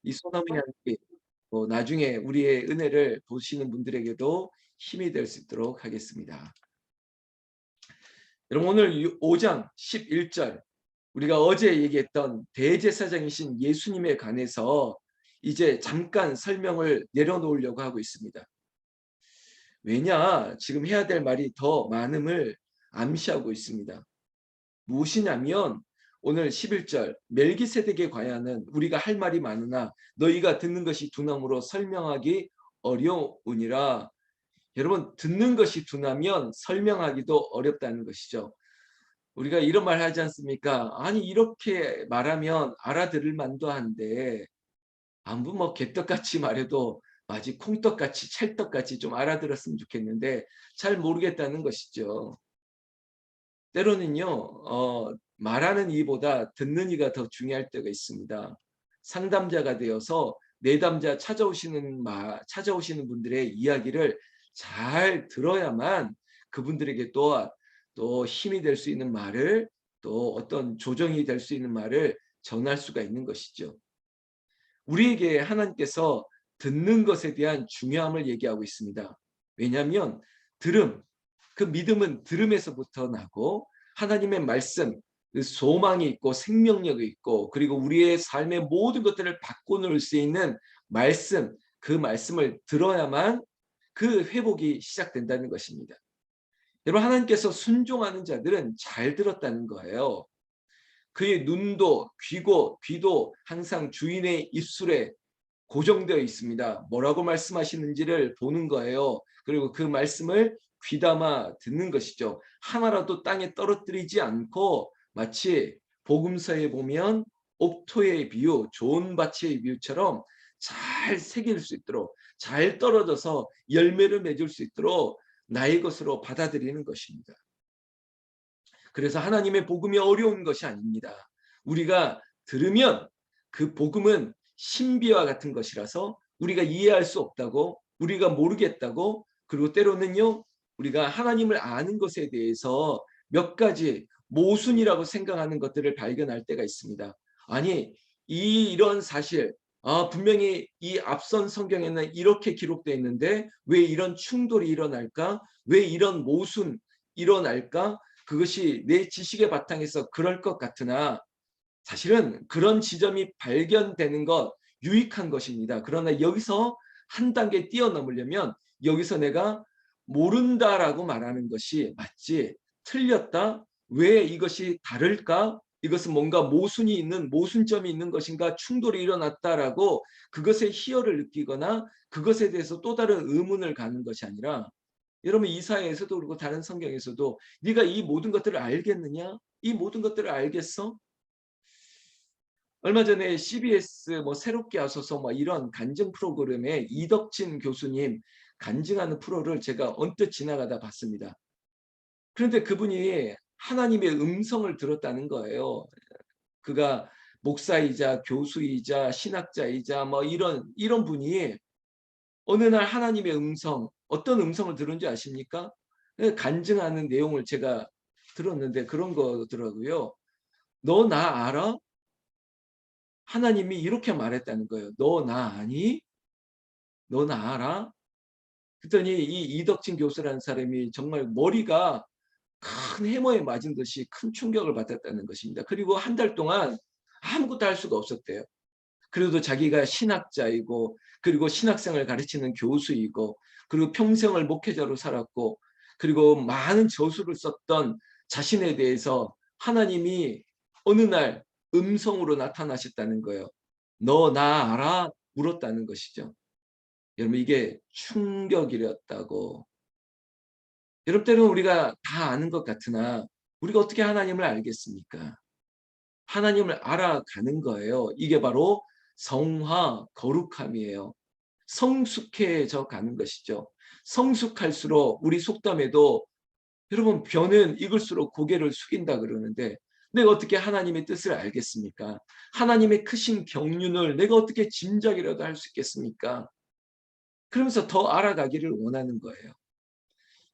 이 소나무 향기 나중에 우리의 은혜를 보시는 분들에게도 힘이 될 수 있도록 하겠습니다. 여러분 오늘 5장 11절 우리가 어제 얘기했던 대제사장이신 예수님에 관해서 이제 잠깐 설명을 내려놓으려고 하고 있습니다. 왜냐? 지금 해야 될 말이 더 많음을 암시하고 있습니다. 무엇이냐면 오늘 11절 멜기세덱에 관하여는 우리가 할 말이 많으나 너희가 듣는 것이 둔함으로 설명하기 어려우니라. 여러분 듣는 것이 둔하면 설명하기도 어렵다는 것이죠. 우리가 이런 말 하지 않습니까? 아니 이렇게 말하면 알아들을 만도 한데 아무 뭐 개떡같이 말해도 마치 콩떡같이 찰떡같이 좀 알아들었으면 좋겠는데 잘 모르겠다는 것이죠. 때로는요 말하는 이보다 듣는 이가 더 중요할 때가 있습니다. 상담자가 되어서 내담자 찾아오시는 분들의 이야기를 잘 들어야만 그분들에게 또 힘이 될 수 있는 말을 또 어떤 조정이 될 수 있는 말을 전할 수가 있는 것이죠. 우리에게 하나님께서 듣는 것에 대한 중요함을 얘기하고 있습니다. 왜냐하면 들음, 그 믿음은 들음에서부터 나고 하나님의 말씀, 그 소망이 있고 생명력이 있고 그리고 우리의 삶의 모든 것들을 바꿔놓을 수 있는 말씀, 그 말씀을 들어야만 그 회복이 시작된다는 것입니다. 여러분 하나님께서 순종하는 자들은 잘 들었다는 거예요. 그의 눈도 귀도 항상 주인의 입술에 고정되어 있습니다. 뭐라고 말씀하시는지를 보는 거예요. 그리고 그 말씀을 귀담아 듣는 것이죠. 하나라도 땅에 떨어뜨리지 않고 마치 복음서에 보면 옥토의 비유, 좋은 밭의 비유처럼 잘 새길 수 있도록 잘 떨어져서 열매를 맺을 수 있도록 나의 것으로 받아들이는 것입니다. 그래서 하나님의 복음이 어려운 것이 아닙니다. 우리가 들으면 그 복음은 신비와 같은 것이라서 우리가 이해할 수 없다고 우리가 모르겠다고 그리고 때로는요 우리가 하나님을 아는 것에 대해서 몇 가지 모순이라고 생각하는 것들을 발견할 때가 있습니다. 아니 이런 사실 분명히 이 앞선 성경에는 이렇게 기록되어 있는데 왜 이런 충돌이 일어날까? 왜 이런 모순 일어날까? 그것이 내 지식의 바탕에서 그럴 것 같으나 사실은 그런 지점이 발견되는 것 유익한 것입니다. 그러나 여기서 한 단계 뛰어넘으려면 여기서 내가 모른다라고 말하는 것이 맞지 틀렸다 왜 이것이 다를까 이것은 뭔가 모순이 있는 모순점이 있는 것인가 충돌이 일어났다라고 그것의 희열을 느끼거나 그것에 대해서 또 다른 의문을 가는 것이 아니라 여러분 이사야에서도 그렇고 다른 성경에서도 네가 이 모든 것들을 알겠느냐? 이 모든 것들을 알겠어? 얼마 전에 CBS 뭐 새롭게 하소서 뭐 이런 간증 프로그램에 이덕진 교수님 간증하는 프로를 제가 언뜻 지나가다 봤습니다. 그런데 그분이 하나님의 음성을 들었다는 거예요. 그가 목사이자 교수이자 신학자이자 뭐 이런 분이 어느 날 하나님의 음성, 어떤 음성을 들은지 아십니까? 간증하는 내용을 제가 들었는데 그런 거더라고요. 너 나 알아? 하나님이 이렇게 말했다는 거예요. 너 나 아니? 너 나 알아? 그랬더니 이 이덕진 교수라는 사람이 정말 머리가 큰 해머에 맞은 듯이 큰 충격을 받았다는 것입니다. 그리고 한 달 동안 아무것도 할 수가 없었대요. 그래도 자기가 신학자이고 그리고 신학생을 가르치는 교수이고 그리고 평생을 목회자로 살았고 그리고 많은 저수를 썼던 자신에 대해서 하나님이 어느 날 음성으로 나타나셨다는 거예요. 너 나 알아? 물었다는 것이죠. 여러분 이게 충격이었다고. 여러분 때로는 우리가 다 아는 것 같으나 우리가 어떻게 하나님을 알겠습니까? 하나님을 알아가는 거예요. 이게 바로 성화, 거룩함이에요. 성숙해져 가는 것이죠. 성숙할수록 우리 속담에도 여러분 변은 익을수록 고개를 숙인다 그러는데 내가 어떻게 하나님의 뜻을 알겠습니까? 하나님의 크신 경륜을 내가 어떻게 짐작이라도 할 수 있겠습니까? 그러면서 더 알아가기를 원하는 거예요.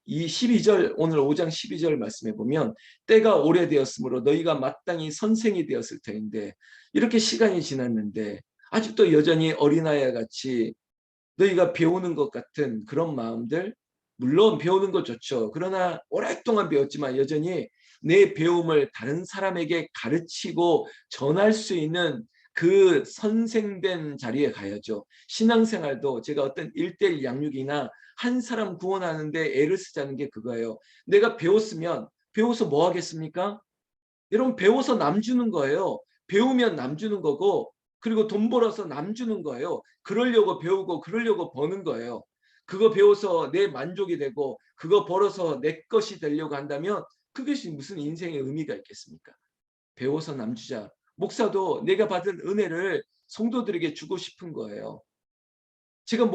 이 12절 오늘 5장 12절 말씀해 보면 때가 오래되었으므로 너희가 마땅히 선생이 되었을 터인데 이렇게 시간이 지났는데 아직도 여전히 어린아이와 같이 너희가 배우는 것 같은 그런 마음들, 물론 배우는 거 좋죠. 그러나 오랫동안 배웠지만 여전히 내 배움을 다른 사람에게 가르치고 전할 수 있는 그 선생된 자리에 가야죠. 신앙생활도 제가 어떤 1:1 양육이나 한 사람 구원하는데 애를 쓰자는 게 그거예요. 내가 배웠으면 배워서 뭐 하겠습니까? 여러분 배워서 남 주는 거예요. 배우면 남 주는 거고 그리고 돈 벌어서 남 주는 거예요. 그러려고 배우고 그러려고 버는 거예요. 그거 배워서 내 만족이 되고 그거 벌어서 내 것이 되려고 한다면 그것이 무슨 인생의 의미가 있겠습니까? 배워서 남 주자. 목사도 내가 받은 은혜를 성도들에게 주고 싶은 거예요. 제가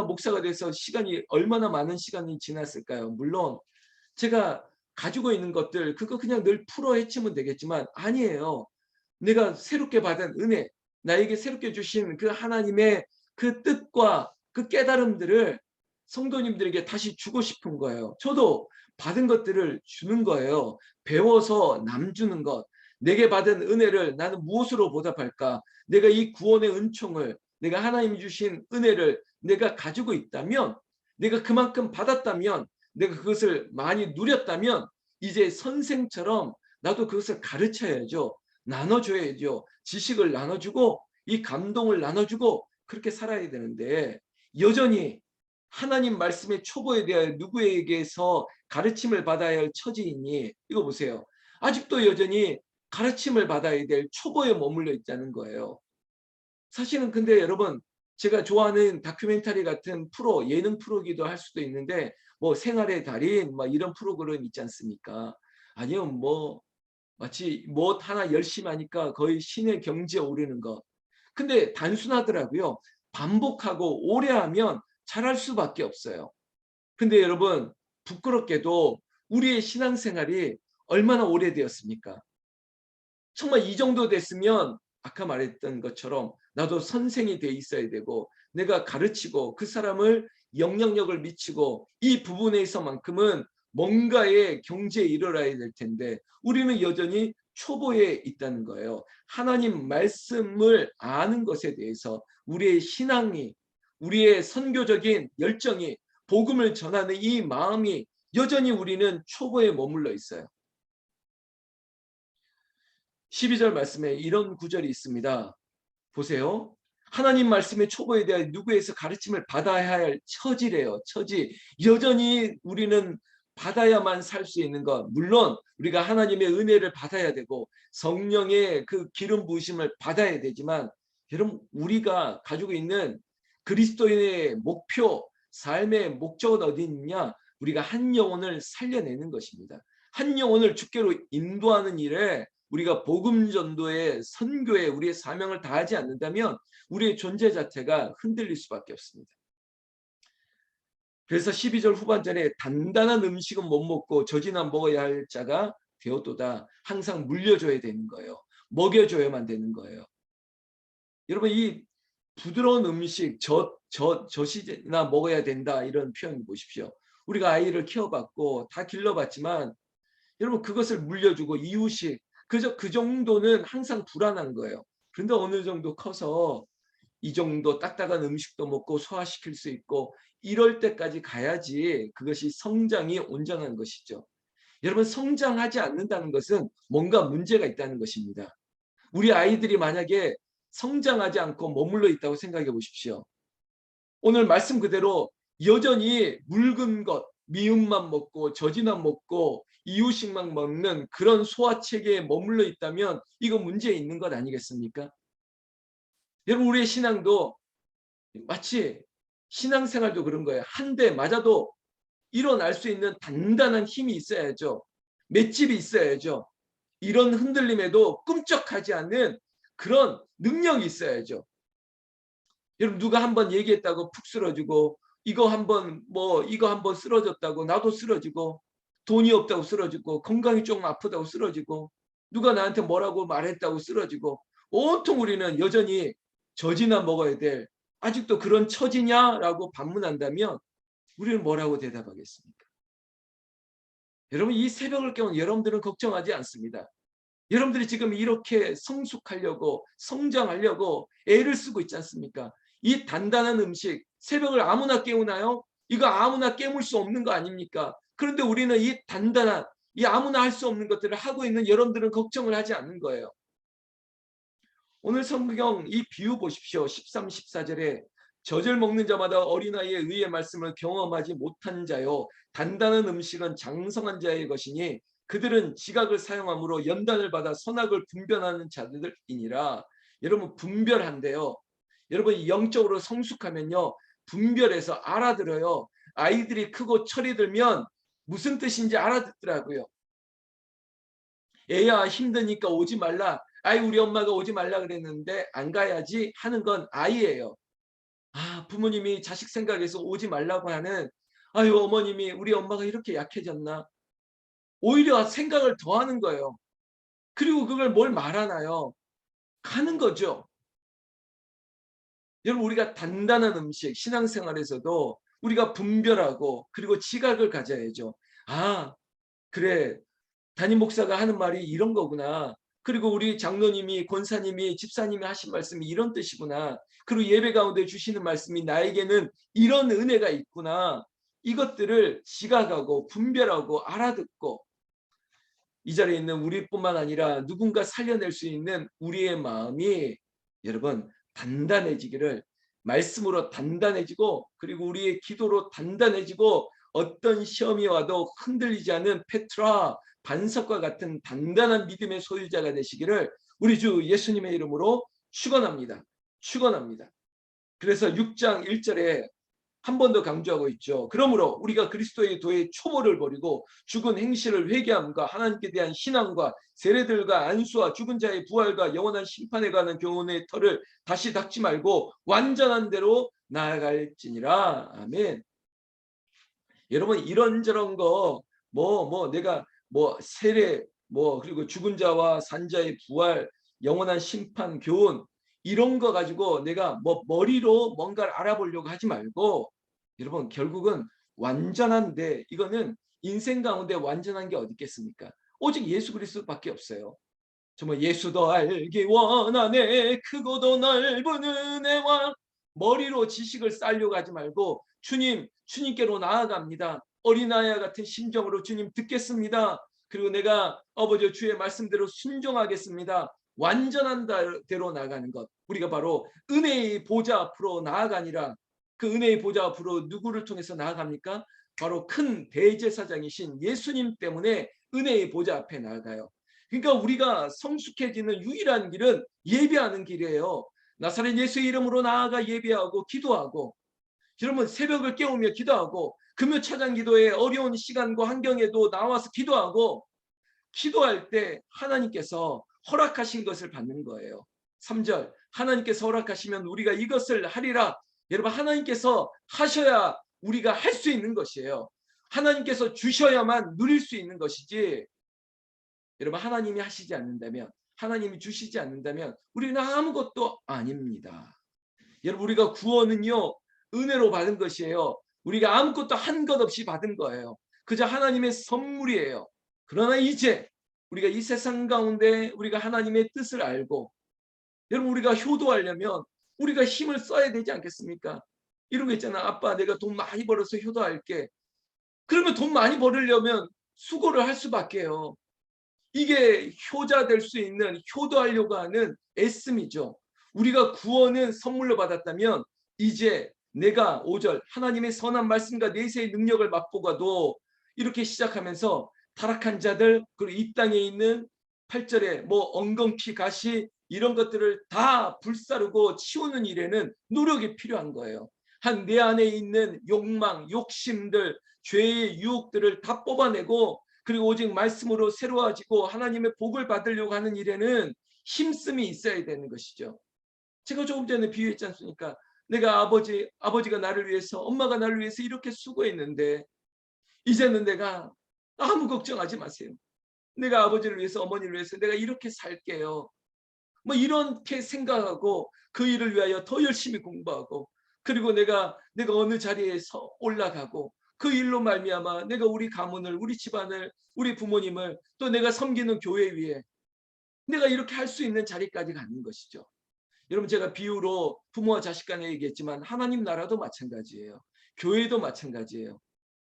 목사가 돼서 시간이 얼마나 많은 시간이 지났을까요? 물론 제가 가지고 있는 것들 그거 그냥 늘 풀어 헤치면 되겠지만 아니에요. 내가 새롭게 받은 은혜, 나에게 새롭게 주신 그 하나님의 그 뜻과 그 깨달음들을 성도님들에게 다시 주고 싶은 거예요. 저도 받은 것들을 주는 거예요. 배워서 남 주는 것. 내게 받은 은혜를 나는 무엇으로 보답할까? 내가 이 구원의 은총을, 내가 하나님이 주신 은혜를 내가 가지고 있다면, 내가 그만큼 받았다면, 내가 그것을 많이 누렸다면 이제 선생처럼 나도 그것을 가르쳐야죠. 나눠줘야죠. 지식을 나눠주고 이 감동을 나눠주고 그렇게 살아야 되는데 여전히 하나님 말씀의 초보에 대하여 누구에게서 가르침을 받아야 할 처지이니 이거 보세요. 아직도 여전히 가르침을 받아야 될 초보에 머물러 있다는 거예요. 사실은 근데 여러분 제가 좋아하는 다큐멘터리 같은 프로, 예능 프로기도 할 수도 있는데 뭐 생활의 달인 막 이런 프로그램 있지 않습니까? 아니요 뭐 마치 뭐 하나 열심히 하니까 거의 신의 경지에 오르는 것. 근데 단순하더라고요. 반복하고 오래 하면 잘할 수밖에 없어요. 근데 여러분 부끄럽게도 우리의 신앙생활이 얼마나 오래되었습니까? 정말 이 정도 됐으면 아까 말했던 것처럼 나도 선생이 돼 있어야 되고 내가 가르치고 그 사람을 영향력을 미치고 이 부분에 있어만큼은 뭔가의 경제에 이르러야 될 텐데 우리는 여전히 초보에 있다는 거예요. 하나님 말씀을 아는 것에 대해서 우리의 신앙이 우리의 선교적인 열정이 복음을 전하는 이 마음이 여전히 우리는 초보에 머물러 있어요. 12절 말씀에 이런 구절이 있습니다. 보세요. 하나님 말씀의 초보에 대해 누구에서 가르침을 받아야 할 처지래요. 처지. 여전히 우리는 받아야만 살 수 있는 것. 물론 우리가 하나님의 은혜를 받아야 되고 성령의 그 기름 부으심을 받아야 되지만 여러분 우리가 가지고 있는 그리스도인의 목표, 삶의 목적은 어디 있느냐? 우리가 한 영혼을 살려내는 것입니다. 한 영혼을 주께로 인도하는 일에 우리가 복음 전도의 선교에 우리의 사명을 다하지 않는다면 우리의 존재 자체가 흔들릴 수밖에 없습니다. 그래서 12절 후반전에 단단한 음식은 못 먹고 젖이나 먹어야 할 자가 되었도다. 항상 물려줘야 되는 거예요. 먹여줘야만 되는 거예요. 여러분 이 부드러운 음식 젖이나 먹어야 된다 이런 표현 보십시오. 우리가 아이를 키워봤고 다 길러봤지만 여러분 그것을 물려주고 이유식 그저 그 정도는 항상 불안한 거예요. 그런데 어느 정도 커서 이 정도 딱딱한 음식도 먹고 소화시킬 수 있고 이럴 때까지 가야지 그것이 성장이 온전한 것이죠. 여러분 성장하지 않는다는 것은 뭔가 문제가 있다는 것입니다. 우리 아이들이 만약에 성장하지 않고 머물러 있다고 생각해 보십시오. 오늘 말씀 그대로 여전히 묽은 것, 미음만 먹고 젖이나 먹고 이유식만 먹는 그런 소화체계에 머물러 있다면 이거 문제 있는 것 아니겠습니까? 여러분 우리의 신앙도 마치 신앙생활도 그런 거예요. 한 대 맞아도 일어날 수 있는 단단한 힘이 있어야죠. 맷집이 있어야죠. 이런 흔들림에도 끔찍하지 않는 그런 능력이 있어야죠. 여러분 누가 한번 얘기했다고 푹 쓰러지고 이거 한번 쓰러졌다고 나도 쓰러지고 돈이 없다고 쓰러지고 건강이 조금 아프다고 쓰러지고 누가 나한테 뭐라고 말했다고 쓰러지고 온통 우리는 여전히 젖이나 먹어야 될 아직도 그런 처지냐라고 반문한다면 우리는 뭐라고 대답하겠습니까? 여러분 이 새벽을 깨운 여러분들은 걱정하지 않습니다. 여러분들이 지금 이렇게 성숙하려고 성장하려고 애를 쓰고 있지 않습니까? 이 단단한 음식 새벽을 아무나 깨우나요? 이거 아무나 깨물 수 없는 거 아닙니까? 그런데 우리는 이 단단한 이 아무나 할 수 없는 것들을 하고 있는 여러분들은 걱정을 하지 않는 거예요. 오늘 성경 이 비유 보십시오. 13, 14절에 젖을 먹는 자마다 어린아이의 의의 말씀을 경험하지 못한 자요 단단한 음식은 장성한 자의 것이니 그들은 지각을 사용함으로 연단을 받아 선악을 분별하는 자들이니라. 여러분 분별한대요. 여러분 영적으로 성숙하면요 분별해서 알아들어요. 아이들이 크고 철이 들면 무슨 뜻인지 알아듣더라고요. 애야 힘드니까 오지 말라. 아이 우리 엄마가 오지 말라 그랬는데 안 가야지 하는 건 아이예요. 아 부모님이 자식 생각해서 오지 말라고 하는 아유 어머님이 우리 엄마가 이렇게 약해졌나. 오히려 생각을 더 하는 거예요. 그리고 그걸 뭘 말하나요? 가는 거죠. 여러분 우리가 단단한 음식 신앙생활에서도 우리가 분별하고 그리고 지각을 가져야죠. 아 그래 담임 목사가 하는 말이 이런 거구나. 그리고 우리 장로님이 권사님이 집사님이 하신 말씀이 이런 뜻이구나. 그리고 예배 가운데 주시는 말씀이 나에게는 이런 은혜가 있구나. 이것들을 지각하고 분별하고 알아듣고 이 자리에 있는 우리뿐만 아니라 누군가 살려낼 수 있는 우리의 마음이 여러분 단단해지기를 말씀으로 단단해지고 그리고 우리의 기도로 단단해지고 어떤 시험이 와도 흔들리지 않은 페트라 반석과 같은 단단한 믿음의 소유자가 되시기를 우리 주 예수님의 이름으로 축원합니다. 축원합니다. 그래서 6장 1절에 한 번 더 강조하고 있죠. 그러므로 우리가 그리스도의 도의 초보를 버리고 죽은 행실을 회개함과 하나님께 대한 신앙과 세례들과 안수와 죽은 자의 부활과 영원한 심판에 관한 교훈의 털을 다시 닦지 말고 완전한 대로 나아갈지니라. 아멘. 여러분 이런저런 거 내가 세례 그리고 죽은 자와 산 자의 부활 영원한 심판 교훈 이런 거 가지고 내가 머리로 뭔가를 알아보려고 하지 말고 여러분 결국은 완전한데 이거는 인생 가운데 완전한 게 어디 있겠습니까? 오직 예수 그리스도밖에 없어요. 정말 예수도 알기 원하네 크고도 넓은 은혜와 머리로 지식을 쌓으려고 하지 말고 주님께로 나아갑니다. 어린아이와 같은 심정으로 주님 듣겠습니다. 그리고 내가 아버지 주의 말씀대로 순종하겠습니다. 완전한 대로 나아가는 것 우리가 바로 은혜의 보좌 앞으로 나아가니라. 그 은혜의 보좌 앞으로 누구를 통해서 나아갑니까? 바로 큰 대제사장이신 예수님 때문에 은혜의 보좌 앞에 나아가요. 그러니까 우리가 성숙해지는 유일한 길은 예배하는 길이에요. 나사렛 예수의 이름으로 나아가 예배하고 기도하고 여러분 새벽을 깨우며 기도하고 금요 찬양 기도에 어려운 시간과 환경에도 나와서 기도하고 기도할 때 하나님께서 허락하신 것을 받는 거예요. 3절 하나님께서 허락하시면 우리가 이것을 하리라. 여러분 하나님께서 하셔야 우리가 할 수 있는 것이에요. 하나님께서 주셔야만 누릴 수 있는 것이지 여러분 하나님이 하시지 않는다면 하나님이 주시지 않는다면 우리는 아무것도 아닙니다. 여러분 우리가 구원은요 은혜로 받은 것이에요. 우리가 아무것도 한 것 없이 받은 거예요. 그저 하나님의 선물이에요. 그러나 이제 우리가 이 세상 가운데 우리가 하나님의 뜻을 알고 여러분 우리가 효도하려면 우리가 힘을 써야 되지 않겠습니까? 이런 거 있잖아. 아빠 내가 돈 많이 벌어서 효도할게. 그러면 돈 많이 벌으려면 수고를 할 수밖에요. 이게 효자 될 수 있는 효도하려고 하는 애씀이죠. 우리가 구원은 선물로 받았다면 이제 내가 5절 하나님의 선한 말씀과 내세의 능력을 맛보고도 이렇게 시작하면서 타락한 자들 그리고 이 땅에 있는 8절에 엉겅퀴 가시 이런 것들을 다 불사르고 치우는 일에는 노력이 필요한 거예요. 내 안에 있는 욕망, 욕심들, 죄의 유혹들을 다 뽑아내고 그리고 오직 말씀으로 새로워지고 하나님의 복을 받으려고 하는 일에는 힘씀이 있어야 되는 것이죠. 제가 조금 전에 비유했지 않습니까? 내가 아버지가 나를 위해서 엄마가 나를 위해서 이렇게 수고했는데 이제는 내가 아무 걱정하지 마세요. 내가 아버지를 위해서 어머니를 위해서 내가 이렇게 살게요. 이렇게 생각하고 그 일을 위하여 더 열심히 공부하고 그리고 내가 어느 자리에서 올라가고 그 일로 말미암아 내가 우리 가문을 우리 집안을 우리 부모님을 또 내가 섬기는 교회 위에 내가 이렇게 할 수 있는 자리까지 가는 것이죠. 여러분 제가 비유로 부모와 자식 간에 얘기했지만 하나님 나라도 마찬가지예요. 교회도 마찬가지예요.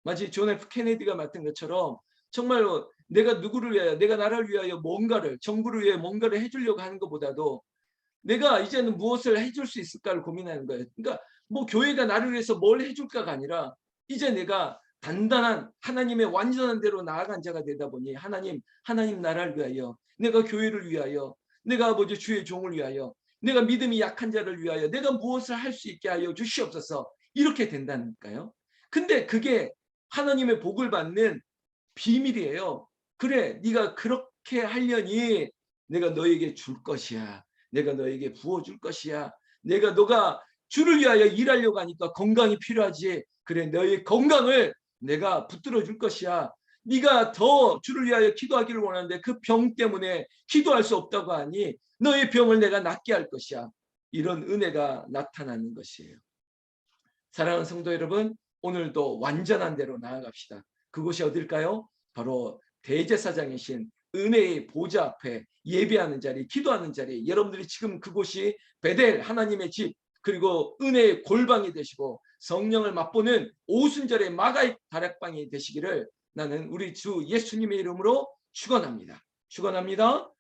마치 존 F 케네디가 말했던 것처럼 정말로 내가 누구를 위하여 내가 나라를 위하여 뭔가를 정부를 위해 뭔가를 해주려고 하는 것보다도 내가 이제는 무엇을 해줄 수 있을까를 고민하는 거예요. 그러니까 뭐 교회가 나를 위해서 뭘 해줄까가 아니라 이제 내가 단단한 하나님의 완전한 대로 나아간 자가 되다 보니 하나님 나라를 위하여 내가 교회를 위하여 내가 아버지 주의 종을 위하여 내가 믿음이 약한 자를 위하여 내가 무엇을 할 수 있게 하여 주시옵소서 이렇게 된다니까요. 근데 그게 하나님의 복을 받는 비밀이에요. 그래 네가 그렇게 하려니 내가 너에게 줄 것이야. 내가 너에게 부어줄 것이야. 너가 주를 위하여 일하려고 하니까 건강이 필요하지. 그래 너의 건강을 내가 붙들어 줄 것이야. 네가 더 주를 위하여 기도하기를 원하는데 그 병 때문에 기도할 수 없다고 하니 너의 병을 내가 낫게 할 것이야. 이런 은혜가 나타나는 것이에요. 사랑하는 성도 여러분, 오늘도 완전한 대로 나아갑시다. 그곳이 어딜까요? 바로 대제사장이신 은혜의 보좌 앞에 예배하는 자리, 기도하는 자리. 여러분들이 지금 그곳이 베델 하나님의 집, 그리고 은혜의 골방이 되시고 성령을 맛보는 오순절의 마가의 다락방이 되시기를 나는 우리 주 예수님의 이름으로 축원합니다. 축원합니다.